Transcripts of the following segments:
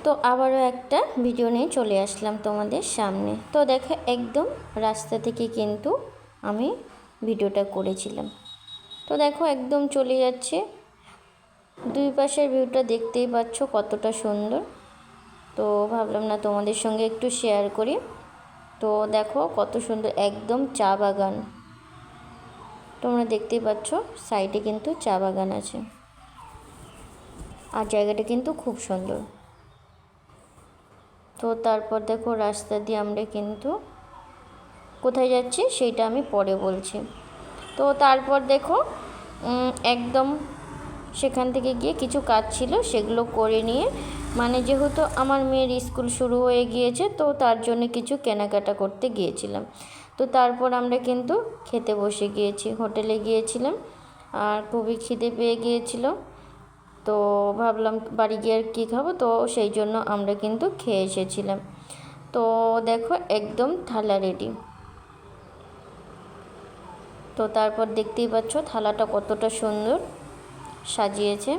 তো আবারও একটা ভিডিও নিয়ে চলে আসলাম তোমাদের সামনে। তো দেখো একদম রাস্তা থেকে কিন্তু আমি ভিডিওটা করেছিলাম। তো দেখো একদম চলে যাচ্ছে, দুই পাশের ভিউটা দেখতেই পাচ্ছ কতটা সুন্দর। তো ভাবলাম না তোমাদের সঙ্গে একটু শেয়ার করি। তো দেখো কত সুন্দর, একদম চা বাগান, তোমরা দেখতেই পাচ্ছ সাইডে কিন্তু চা বাগান আছে, আর জায়গাটা কিন্তু খুব সুন্দর। তো তারপর দেখো রাস্তা দিয়ে আমরা কিন্তু কোথায় যাচ্ছি সেইটা আমি পরে বলছি। তো তারপর দেখো একদম সেখান থেকে গিয়ে কিছু কাজ ছিল সেগুলো করে নিয়ে, মানে যেহেতু আমার মেয়ের স্কুল শুরু হয়ে গিয়েছে তো তার জন্য কিছু কেনাকাটা করতে গিয়েছিলাম। তো তারপর আমরা কিন্তু খেতে বসে গিয়েছি, হোটেলে গিয়েছিলাম, আর খুবই খিদে পেয়ে গিয়েছিল। তো ভাবলাম বাড়ি গিয়ে আর কী খাবো, তো সেই জন্য আমরা কিন্তু খেয়ে এসেছিলাম। তো দেখো একদম থালা রেডি। তো তারপর দেখতেই পাচ্ছ থালাটা কতটা সুন্দর সাজিয়েছে।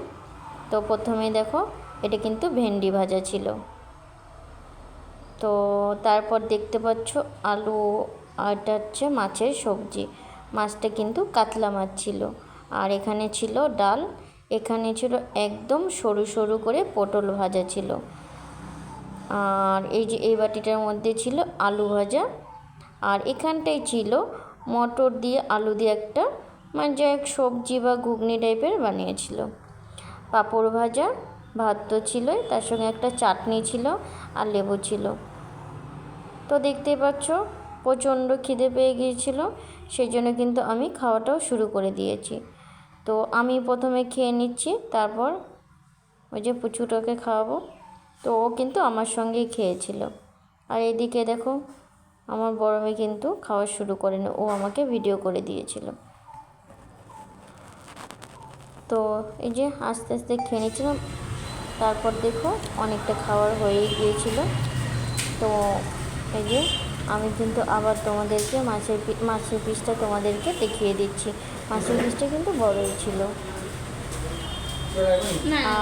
তো প্রথমেই দেখো এটা কিন্তু ভেন্ডি ভাজা ছিল। তো তারপর দেখতে পাচ্ছ আলু, আর এটা হচ্ছে মাছের সবজি, মাছটা কিন্তু কাতলা মাছ ছিল। আর এখানে ছিল ডাল, এখানে ছিল একদম সরু সরু করে পটল ভাজা ছিল। আর এই যে এই বাটিটার মধ্যে ছিল আলু ভাজা, আর এখানটাই ছিল মটর দিয়ে আলু দিয়ে একটা মানে যে এক সবজি বা ঘুগনি টাইপের বানিয়েছিল। পাঁপড় ভাজা, ভাত তো ছিলই, তার সঙ্গে একটা চাটনি ছিল আর লেবু ছিল। তো দেখতেই পাচ্ছ প্রচণ্ড খিদে পেয়ে গিয়েছিল, সেই জন্য কিন্তু আমি খাওয়াটাও শুরু করে দিয়েছি। তো আমি প্রথমে খেয়ে নিচ্ছি, তারপর ওই যে পুচুটাকে খাওয়াবো। তো ও কিন্তু আমার সঙ্গেই খেয়েছিল। আর এদিকে দেখো আমার বড় মেয়ে কিন্তু খাওয়া শুরু করেনি, ও আমাকে ভিডিও করে দিয়েছিল। তো এই যে আস্তে আস্তে খেয়ে নিচ্ছিলাম। তারপর দেখো অনেকটা খাওয়ার হয়ে গিয়েছিল। তো এই যে আমি কিন্তু আবার তোমাদেরকে মাছের পিসটা তোমাদেরকে দেখিয়ে দিচ্ছি। মাছের পিসটা কিন্তু বড়ই ছিল।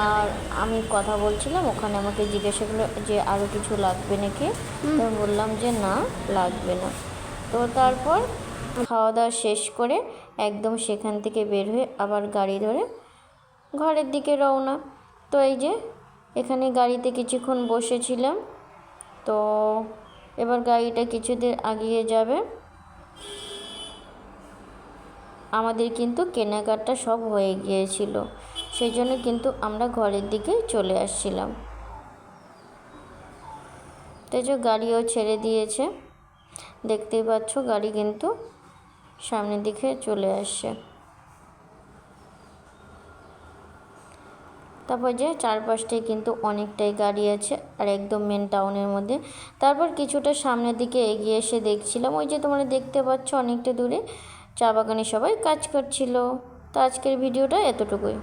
আর আমি কথা বলছিলাম, ওখানে আমাকে জিজ্ঞাসা করলো যে আরও কিছু লাগবে নাকি, তো আমি বললাম যে না লাগবে না। তো তারপর খাওয়া দাওয়া শেষ করে একদম সেখান থেকে বের হয়ে আবার গাড়ি ধরে ঘরের দিকে রওনা। তো এই যে এখানে গাড়িতে কিছুক্ষণ বসেছিলাম। তো এবার গাড়িটা কিছুদিন এগিয়ে যাবে। আমাদের কিন্তু কেনাকাটা সব হয়ে গিয়েছিল, সেই জন্য কিন্তু আমরা ঘরের দিকে চলে আসছিলাম। তো যে গাড়িও ছেড়ে দিয়েছে, দেখতেই পাচ্ছ গাড়ি কিন্তু সামনের দিকে চলে আসছে। তারপর যে চারপাশটায় কিন্তু অনেকটাই গাড়ি আছে, আর একদম মেন টাউনের মধ্যে। তারপর কিছুটা সামনের দিকে এগিয়ে এসে দেখছিলাম ওই যে তোমরা দেখতে পাচ্ছ অনেকটা দূরে চা বাগানে সবাই কাজ করছিল। তো আজকের ভিডিওটা এতটুকুই।